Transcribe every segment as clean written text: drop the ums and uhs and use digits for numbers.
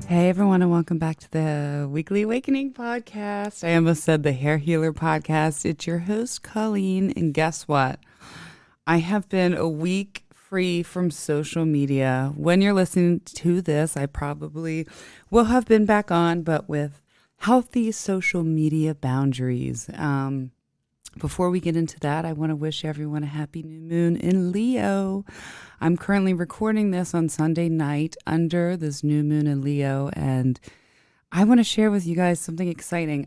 Hey everyone, and welcome back to the Weekly Awakening podcast. I almost said the Hair Healer podcast. It's your host, Colleen, and guess what? I have been a week free from social media. When you're listening to this, I probably will have been back on, but with healthy social media boundaries. Before we get into that, I want to wish everyone a happy new moon in Leo. I'm currently recording this on Sunday night under this new moon in Leo, and I want to share with you guys something exciting.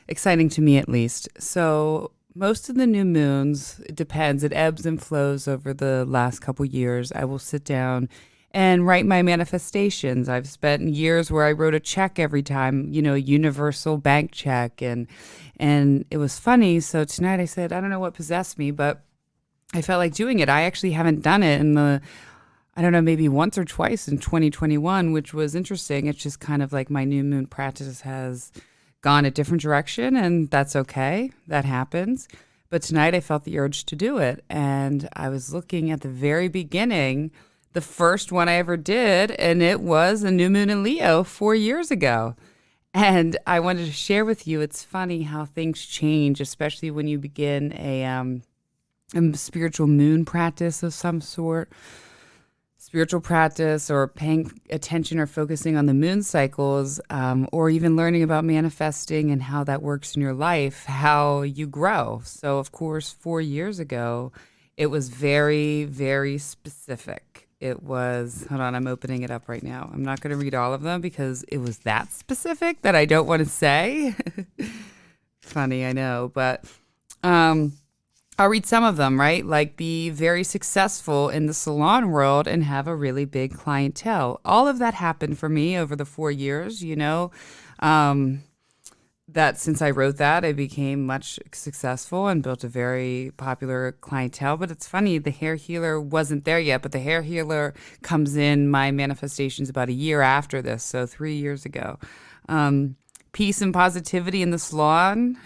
Exciting to me at least. So most of the new moons, it depends. It ebbs and flows over the last couple years. I will sit down and write my manifestations. I've spent years where I wrote a check every time, a universal bank check. And it was funny. So tonight I said, I don't know what possessed me, but I felt like doing it. I actually haven't done it maybe once or twice in 2021, which was interesting. It's just kind of like my new moon practice has gone a different direction, and that's okay. That happens. But tonight I felt the urge to do it. And I was looking at the very beginning, the first one I ever did, and it was a new moon in Leo 4 years ago. And I wanted to share with you, it's funny how things change, especially when you begin a spiritual moon practice of some sort, spiritual practice, or paying attention or focusing on the moon cycles, or even learning about manifesting and how that works in your life, how you grow. So, of course, 4 years ago, it was very, very specific. It was, hold on, I'm opening it up right now. I'm not going to read all of them because it was that specific that I don't want to say. Funny, I know, but I'll read some of them, right? Like be very successful in the salon world and have a really big clientele. All of that happened for me over the 4 years, that since I wrote that, I became much successful and built a very popular clientele. But it's funny, the hair healer wasn't there yet, but the hair healer comes in my manifestations about a year after this, so 3 years ago. Peace and positivity in the salon.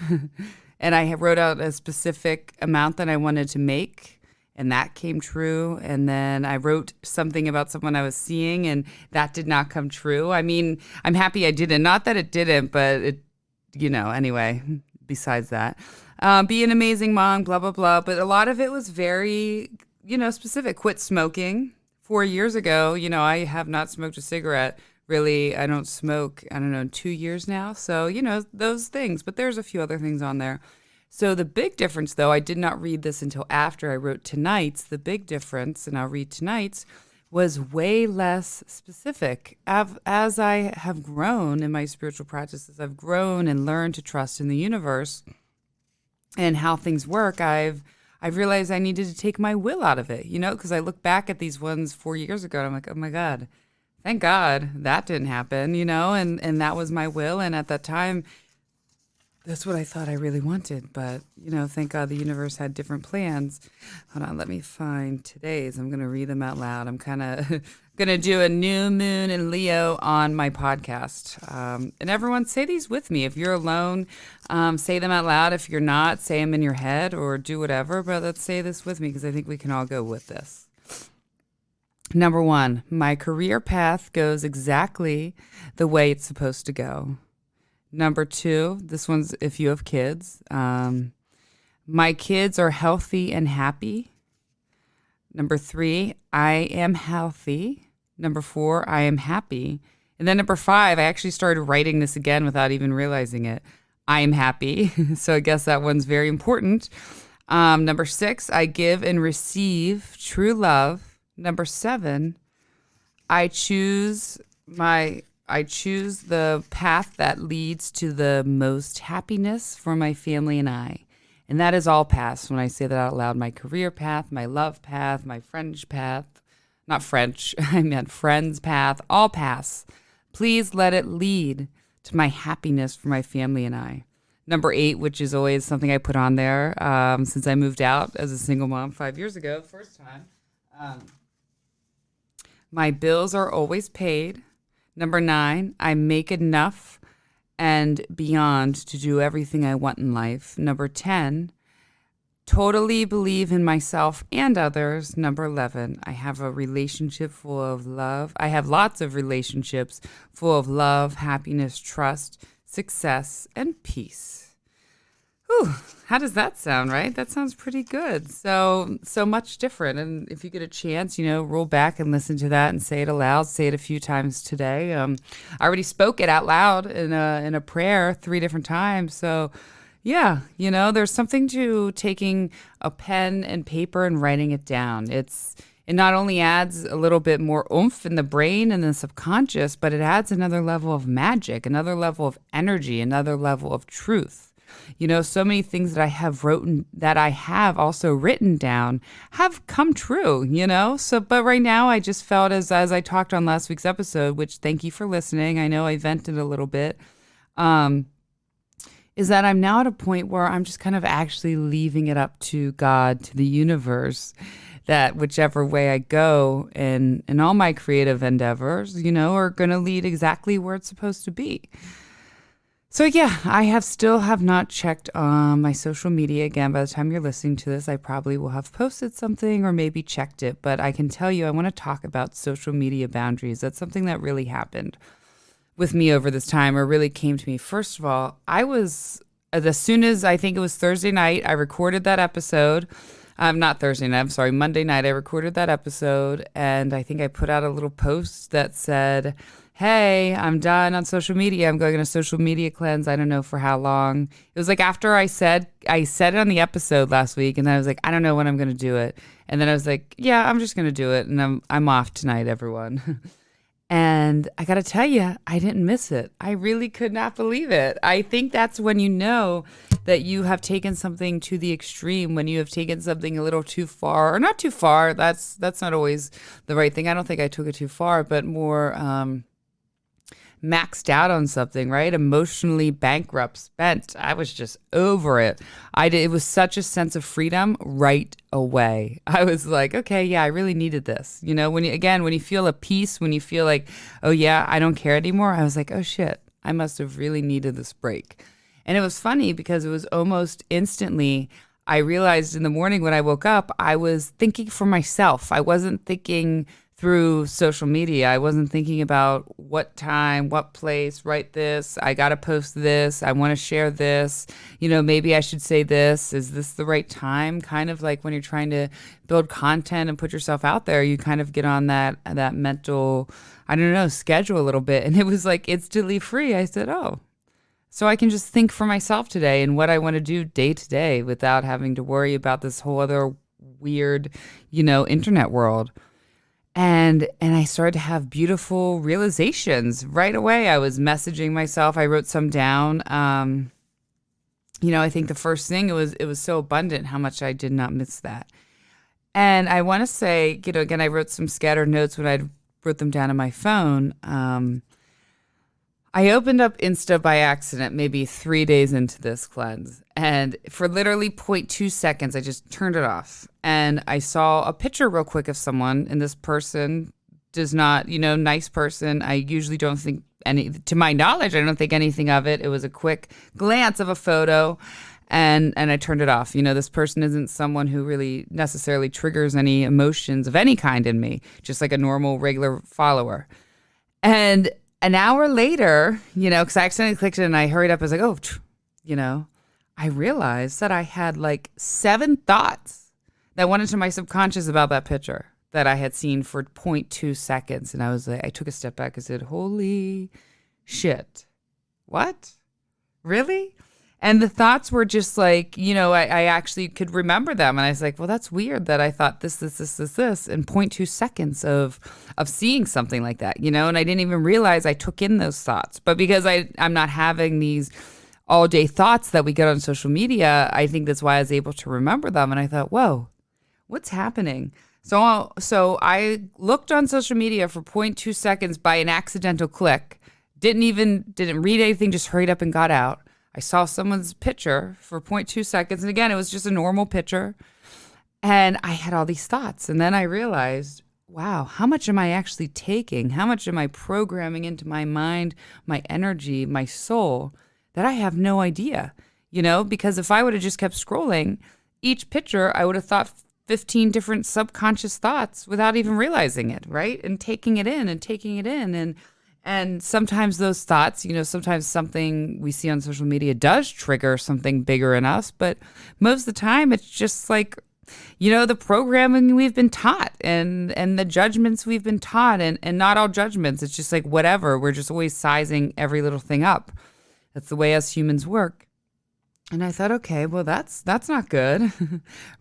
And I wrote out a specific amount that I wanted to make, and that came true. And then I wrote something about someone I was seeing, and that did not come true. I mean, I'm happy I didn't. Not that it didn't, but it, anyway, besides that. Be an amazing mom, blah, blah, blah. But a lot of it was very, specific. Quit smoking 4 years ago. I have not smoked a cigarette. Really, I don't smoke, 2 years now. So, those things. But there's a few other things on there. So the big difference, though, I did not read this until after I wrote tonight's. The big difference, and I'll read tonight's, was way less specific. As I have grown in my spiritual practices, I've grown and learned to trust in the universe and how things work. I've realized I needed to take my will out of it, because I look back at these ones 4 years ago and I'm like, oh my God, thank God that didn't happen, and that was my will. And at that time, that's what I thought I really wanted. But, thank God the universe had different plans. Hold on, let me find today's. I'm going to read them out loud. I'm kind of going to do a new moon in Leo on my podcast. And everyone, say these with me. If you're alone, say them out loud. If you're not, say them in your head or do whatever. But let's say this with me because I think we can all go with this. Number 1, my career path goes exactly the way it's supposed to go. Number 2, this one's if you have kids. My kids are healthy and happy. Number 3, I am healthy. Number 4, I am happy. And then number 5, I actually started writing this again without even realizing it. I am happy. So I guess that one's very important. Number 6, I give and receive true love. Number 7, I choose the path that leads to the most happiness for my family and I. And that is all paths. When I say that out loud, my career path, my love path, my French path, not French, I meant friends path, all paths. Please let it lead to my happiness for my family and I. Number 8, which is always something I put on there since I moved out as a single mom 5 years ago, first time. My bills are always paid. Number 9, I make enough and beyond to do everything I want in life. Number 10, Totally believe in myself and others. Number 11, I have a relationship full of love. I have lots of relationships full of love, happiness, trust, success, and peace. Whew, how does that sound, right? That sounds pretty good. So much different. And if you get a chance, roll back and listen to that and say it aloud. Say it a few times today. I already spoke it out loud in a prayer 3 different times. So yeah, there's something to taking a pen and paper and writing it down. It not only adds a little bit more oomph in the brain and the subconscious, but it adds another level of magic, another level of energy, another level of truth. So many things that I have also written down have come true, but right now I just felt as I talked on last week's episode, which thank you for listening. I know I vented a little bit. Is that I'm now at a point where I'm just kind of actually leaving it up to God, to the universe, that whichever way I go in all my creative endeavors, are going to lead exactly where it's supposed to be. So yeah, I still have not checked my social media again. By the time you're listening to this, I probably will have posted something or maybe checked it. But I can tell you, I want to talk about social media boundaries. That's something that really happened with me over this time, or really came to me. First of all, as soon as I think it was Thursday night, I recorded that episode. Not Thursday night, I'm sorry, Monday night, I recorded that episode, and I think I put out a little post that said, hey, I'm done on social media. I'm going on a social media cleanse. I don't know for how long. It was like after I said it on the episode last week, and then I was like, I don't know when I'm going to do it. And then I was like, yeah, I'm just going to do it, and I'm off tonight, everyone. And I got to tell you, I didn't miss it. I really could not believe it. I think that's when you know that you have taken something to the extreme, when you have taken something a little too far, or not too far. That's not always the right thing. I don't think I took it too far, but more maxed out on something, right? Emotionally bankrupt, spent. I was just over it. It was such a sense of freedom right away. I was like, okay, yeah, I really needed this. When you feel a peace, when you feel like, oh yeah, I don't care anymore. I was like, oh shit, I must have really needed this break. And it was funny because it was almost instantly, I realized in the morning when I woke up, I was thinking for myself. I wasn't thinking through social media. I wasn't thinking about what time, what place, write this, I got to post this, I want to share this, maybe I should say this, is this the right time? Kind of like when you're trying to build content and put yourself out there, you kind of get on that mental, schedule a little bit. And it was like instantly free. I said, oh, so I can just think for myself today and what I want to do day to day without having to worry about this whole other weird, internet world. And I started to have beautiful realizations right away. I was messaging myself. I wrote some down. I think the first thing, it was so abundant how much I did not miss that. And I want to say, again, I wrote some scattered notes when I wrote them down on my phone. I opened up Insta by accident maybe 3 days into this cleanse. And for literally 0.2 seconds, I just turned it off. And I saw a picture real quick of someone. And this person does not, nice person. I usually don't think to my knowledge, I don't think anything of it. It was a quick glance of a photo. And I turned it off. This person isn't someone who really necessarily triggers any emotions of any kind in me, just like a normal, regular follower. And an hour later, because I accidentally clicked it and I hurried up. I was like, oh, I realized that I had like 7 thoughts that went into my subconscious about that picture that I had seen for 0.2 seconds. And I was like, I took a step back and said, holy shit. What? Really? And the thoughts were just like, I actually could remember them. And I was like, well, that's weird that I thought this in 0.2 seconds of seeing something like that, and I didn't even realize I took in those thoughts. But because I'm not having these all day thoughts that we get on social media, I think that's why I was able to remember them. And I thought, whoa, what's happening? So I looked on social media for 0.2 seconds by an accidental click, didn't read anything, just hurried up and got out. I saw someone's picture for 0.2 seconds. And again, it was just a normal picture. And I had all these thoughts. And then I realized, wow, how much am I actually taking? How much am I programming into my mind, my energy, my soul, that I have no idea? Because if I would have just kept scrolling, each picture, I would have thought 15 different subconscious thoughts without even realizing it, right? And taking it in and taking it in. And sometimes those thoughts, sometimes something we see on social media does trigger something bigger in us, but most of the time it's just like, the programming we've been taught and the judgments we've been taught, and not all judgments. It's just like whatever. We're just always sizing every little thing up. That's the way us humans work. And I thought, okay, well, that's not good,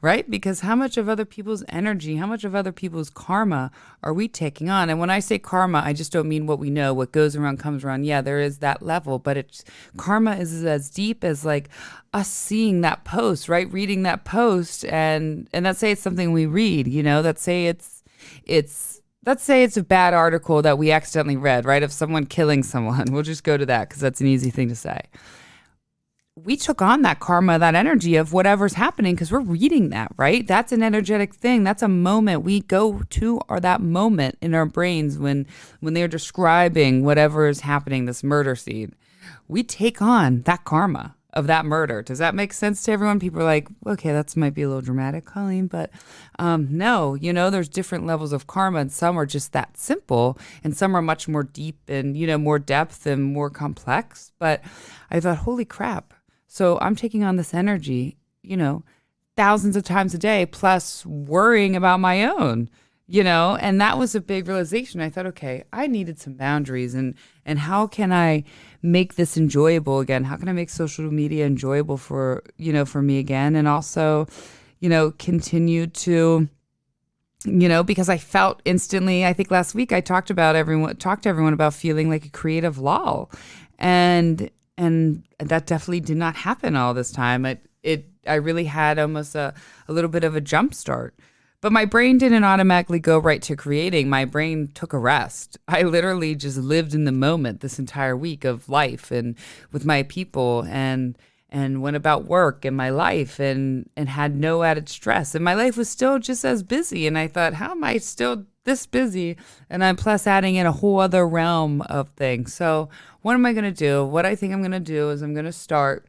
right? Because how much of other people's energy, how much of other people's karma are we taking on? And when I say karma, I just don't mean what we know, what goes around comes around. Yeah, there is that level, but karma is as deep as like us seeing that post, right? Reading that post, and let's say it's something we read, let's say it's a bad article that we accidentally read, right? Of someone killing someone. We'll just go to that because that's an easy thing to say. We took on that karma, that energy of whatever's happening because we're reading that, right? That's an energetic thing. That's a moment we go to, or that moment in our brains when they're describing whatever is happening, this murder scene. We take on that karma of that murder. Does that make sense to everyone? People are like, okay, that might be a little dramatic, Colleen, but no, there's different levels of karma, and some are just that simple, and some are much more deep and, more depth and more complex. But I thought, holy crap. So I'm taking on this energy, thousands of times a day, plus worrying about my own, and that was a big realization. I thought, okay, I needed some boundaries, and how can I make this enjoyable again? How can I make social media enjoyable for me again? And also, continue to, because I felt instantly, I think last week I talked to everyone about feeling like a creative lull. And that definitely did not happen all this time. I really had almost a little bit of a jump start. But my brain didn't automatically go right to creating. My brain took a rest. I literally just lived in the moment this entire week of life and with my people, and went about work and my life and had no added stress. And my life was still just as busy. And I thought, how am I still this busy? And I'm plus adding in a whole other realm of things. So what am I going to do? What I think I'm going to do is I'm going to start.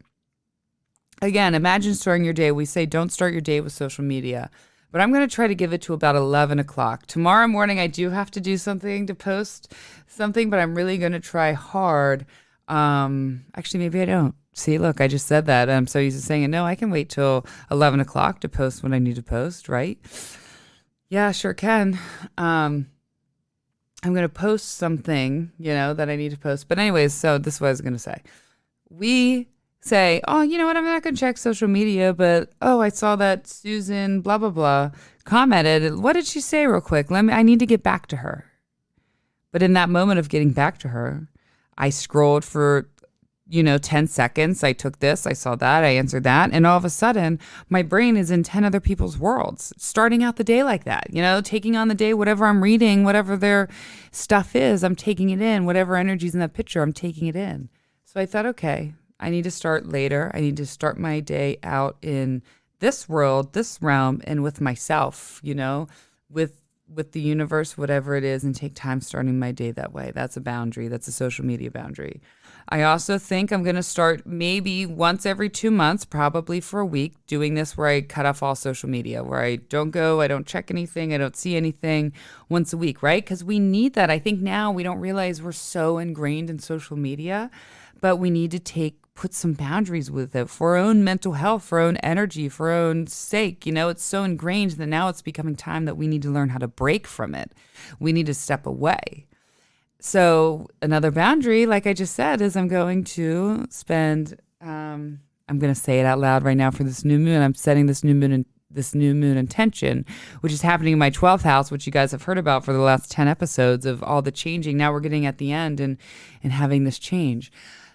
Again, imagine starting your day. We say don't start your day with social media. But I'm going to try to give it to about 11 o'clock. Tomorrow morning, I do have to do something to post something, but I'm really going to try hard. Actually, maybe I don't. See, look, I just said that. I'm so used to saying it. No, I can wait till 11 o'clock to post what I need to post, right? Yeah, sure can. I'm going to post something, that I need to post. But anyways, so this is what I was going to say. We say, oh, you know what? I'm not going to check social media, but, oh, I saw that Susan blah, blah, blah commented. What did she say real quick? I need to get back to her. But in that moment of getting back to her, I scrolled for 10 seconds. I took this, I saw that, I answered that. And all of a sudden, my brain is in 10 other people's worlds, starting out the day like that, taking on the day, whatever I'm reading, whatever their stuff is, I'm taking it in. Whatever energy's in that picture, I'm taking it in. So I thought, okay, I need to start later. I need to start my day out in this world, this realm, and with myself, with the universe, whatever it is, and take time starting my day that way. That's a boundary. That's a social media boundary. I also think I'm going to start maybe once every 2 months, probably for a week, doing this where I cut off all social media, where I don't go, I don't check anything, I don't see anything once a week, right? Because we need that. I think now we don't realize we're so ingrained in social media, but we need to put some boundaries with it for our own mental health, for our own energy, for our own sake. It's so ingrained that now it's becoming time that we need to learn how to break from it. We need to step away. So another boundary, like I just said, is I'm going to spend, I'm going to say it out loud right now for this new moon. I'm setting this new moon intention, which is happening in my 12th house, which you guys have heard about for the last 10 episodes of all the changing. Now we're getting at the end and having this change.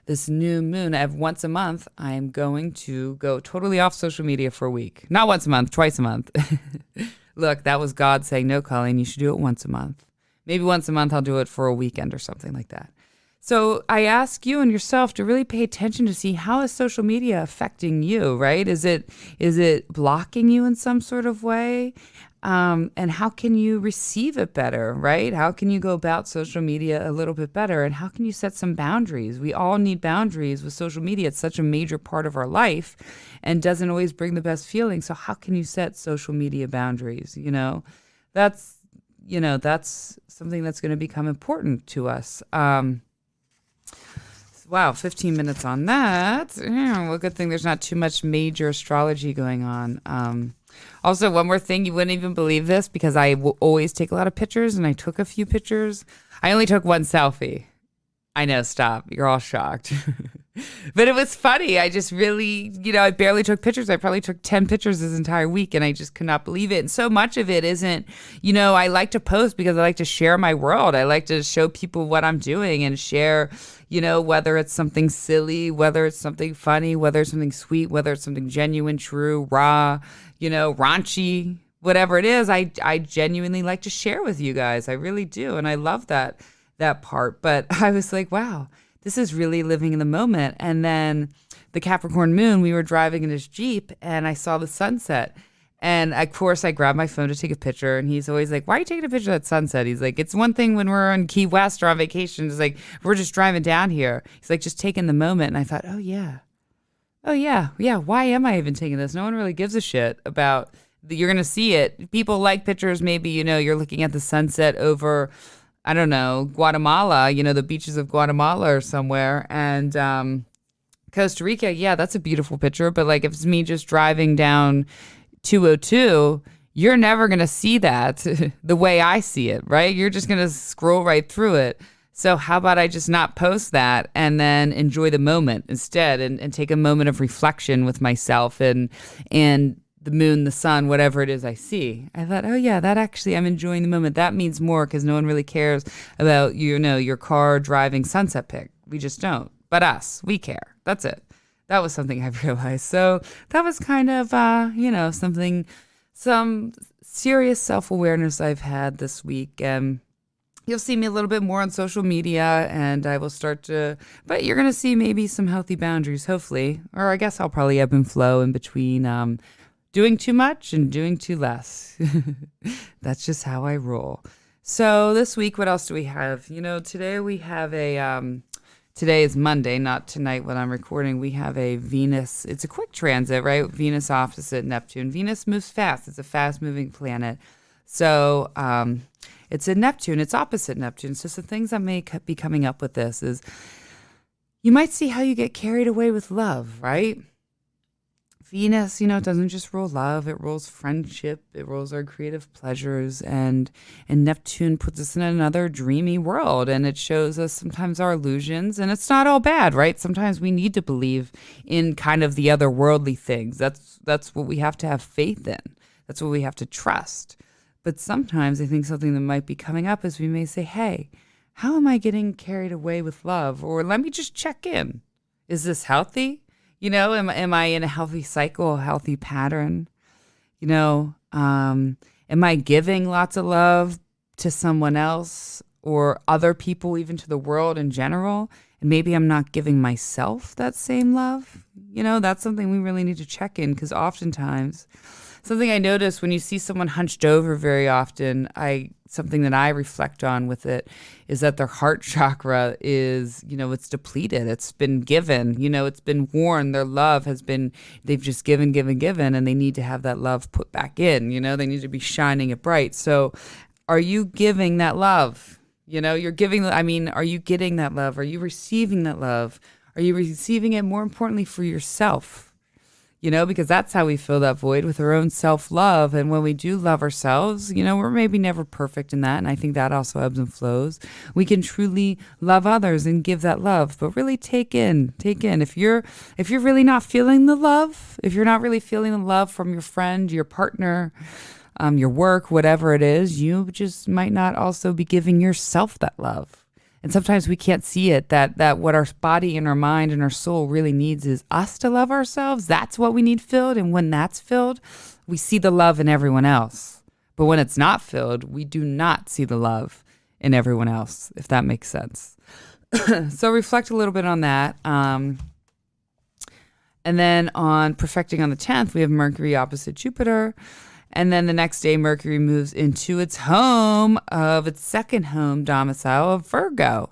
This new moon, once a month, I'm going to go totally off social media for a week. Not once a month, twice a month. Look, that was God saying, no, Colleen, you should do it once a month. Maybe once a month I'll do it for a weekend or something like that. So I ask you and yourself to really pay attention to see how is social media affecting you, right? Is it blocking you in some sort of way? And how can you receive it better, right? How can you go about social media a little bit better? And how can you set some boundaries? We all need boundaries with social media. It's such a major part of our life and doesn't always bring the best feeling. So how can you set social media boundaries? That's, that's something that's going to become important to us. Wow, 15 minutes on that. Yeah, well, good thing there's not too much major astrology going on. Also, one more thing, you wouldn't even believe this because I will always take a lot of pictures, and I took a few pictures. I only took one selfie. I know, stop. You're all shocked. But it was funny. I just really, I barely took pictures. I probably took 10 pictures this entire week, and I just could not believe it. And so much of it isn't, I like to post because I like to share my world. I like to show people what I'm doing and share, whether it's something silly, whether it's something funny, whether it's something sweet, whether it's something genuine, true, raw, raunchy, whatever it is, I genuinely like to share with you guys. I really do. And I love that part. But I was like, wow, this is really living in the moment. And then the Capricorn moon, we were driving in his Jeep and I saw the sunset. And of course, I grabbed my phone to take a picture. And he's always like, why are you taking a picture of that sunset? He's like, it's one thing when we're in Key West or on vacation. It's like, we're just driving down here. He's like, just taking the moment. And I thought, oh, yeah. Why am I even taking this? No one really gives a shit about, you're going to see it. People like pictures. Maybe, you're looking at the sunset over, I don't know, Guatemala, the beaches of Guatemala or somewhere. And Costa Rica, yeah, that's a beautiful picture. But like if it's me just driving down 202, you're never going to see that the way I see it, right? You're just going to scroll right through it. So how about I just not post that and then enjoy the moment instead and take a moment of reflection with myself and the moon, the sun, whatever it is I see. I thought, oh yeah, that actually, I'm enjoying the moment. That means more because no one really cares about, your car driving sunset pic. We just don't. But us, we care. That's it. That was something I've realized. So that was kind of, some serious self-awareness I've had this week. You'll see me a little bit more on social media and I will but you're going to see maybe some healthy boundaries, hopefully. Or I guess I'll probably ebb and flow in between doing too much and doing too less. That's just how I roll. So this week, what else do we have? Today we have today is Monday, not tonight when I'm recording. We have a Venus. It's a quick transit, right? Venus opposite Neptune. Venus moves fast. It's a fast-moving planet. So it's in Neptune. It's opposite Neptune. So some things that may be coming up with this is you might see how you get carried away with love, right? Venus, it doesn't just rule love. It rules friendship. It rules our creative pleasures. And Neptune puts us in another dreamy world. And it shows us sometimes our illusions. And it's not all bad, right? Sometimes we need to believe in kind of the otherworldly things. That's what we have to have faith in. That's what we have to trust. But sometimes I think something that might be coming up is we may say, hey, how am I getting carried away with love? Or let me just check in. Is this healthy? Am I in a healthy cycle, a healthy pattern? Am I giving lots of love to someone else or other people, even to the world in general? And maybe I'm not giving myself that same love. That's something we really need to check in because oftentimes, something I notice when you see someone hunched over very often, something that I reflect on with it is that their heart chakra is, it's depleted. It's been given, it's been worn. Their love they've just given, and they need to have that love put back in, they need to be shining it bright. So are you giving that love? You're giving, are you getting that love? Are you receiving that love? Are you receiving it more importantly for yourself? Because that's how we fill that void with our own self-love. And when we do love ourselves, we're maybe never perfect in that. And I think that also ebbs and flows. We can truly love others and give that love, but really take in. If you're really not feeling the love, if you're not really feeling the love from your friend, your partner, your work, whatever it is, you just might not also be giving yourself that love. And sometimes we can't see it, that what our body and our mind and our soul really needs is us to love ourselves. That's what we need filled. And when that's filled, we see the love in everyone else. But when it's not filled, we do not see the love in everyone else, if that makes sense. So reflect a little bit on that. And then on perfecting on the 10th, we have Mercury opposite Jupiter. And then the next day, Mercury moves into its home of its second home domicile of Virgo.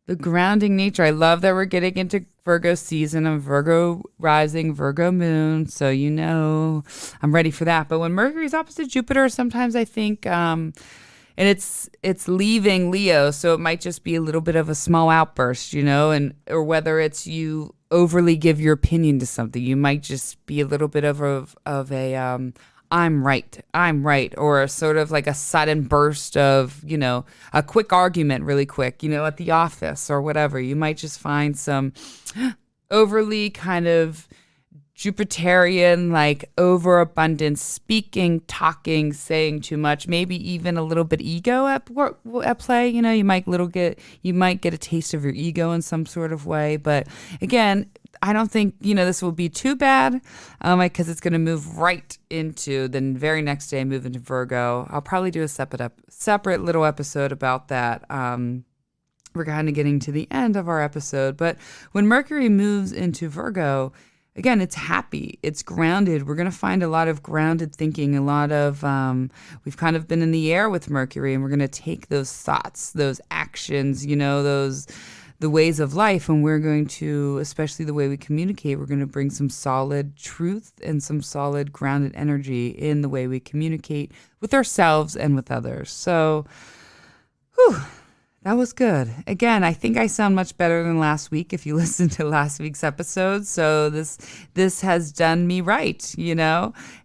The grounding nature. I love that we're getting into Virgo season of Virgo rising, Virgo moon. So, I'm ready for that. But when Mercury's opposite Jupiter, sometimes I think, and it's leaving Leo. So it might just be a little bit of a small outburst, or whether it's you overly give your opinion to something. You might just be a little bit of a I'm right, or sort of like a sudden burst of, a quick argument really quick, at the office or whatever. You might just find some overly kind of Jupiterian, like overabundance, speaking, talking, saying too much, maybe even a little bit ego at play. You might get a taste of your ego in some sort of way. But again, I don't think, this will be too bad because it's going to move right into the very next day, move into Virgo. I'll probably do a separate little episode about that. We're kind of getting to the end of our episode. But when Mercury moves into Virgo, again, it's happy. It's grounded. We're going to find a lot of grounded thinking, a lot of, we've kind of been in the air with Mercury, and we're going to take those thoughts, those actions, the ways of life, and we're going to, especially the way we communicate, we're going to bring some solid truth and some solid grounded energy in the way we communicate with ourselves and with others. So, that was good. Again, I think I sound much better than last week if you listened to last week's episode. So this has done me right,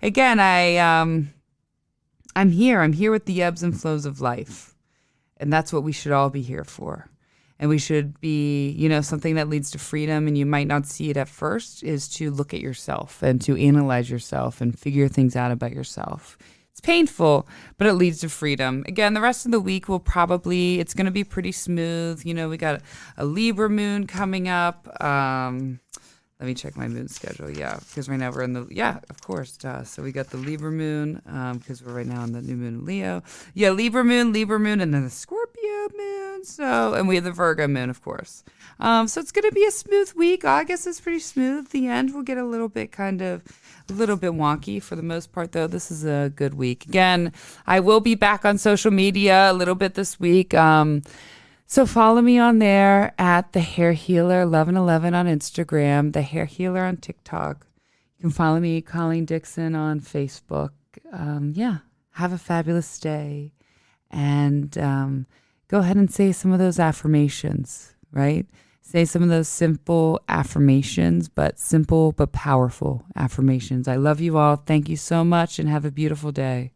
Again, I'm here. I'm here with the ebbs and flows of life. And that's what we should all be here for. And we should be, something that leads to freedom, and you might not see it at first, is to look at yourself and to analyze yourself and figure things out about yourself. It's painful, but it leads to freedom. Again, the rest of the week it's going to be pretty smooth. We got a Libra moon coming up. Let me check my moon schedule. Yeah, because right now we're in of course. So we got the Libra moon because we're right now in the new moon in Leo. Yeah, Libra moon, and then the Scorpio moon. So, and we have the Virgo moon, of course. So it's going to be a smooth week. August is pretty smooth. The end will get a little bit wonky. For the most part, though, this is a good week. Again, I will be back on social media a little bit this week. So follow me on there at The Hair Healer 1111 on Instagram, The Hair Healer on TikTok. You can follow me, Colleen Dixon, on Facebook. Have a fabulous day. And go ahead and say some of those affirmations, right? Say some of those simple affirmations, but simple but powerful affirmations. I love you all. Thank you so much, and have a beautiful day.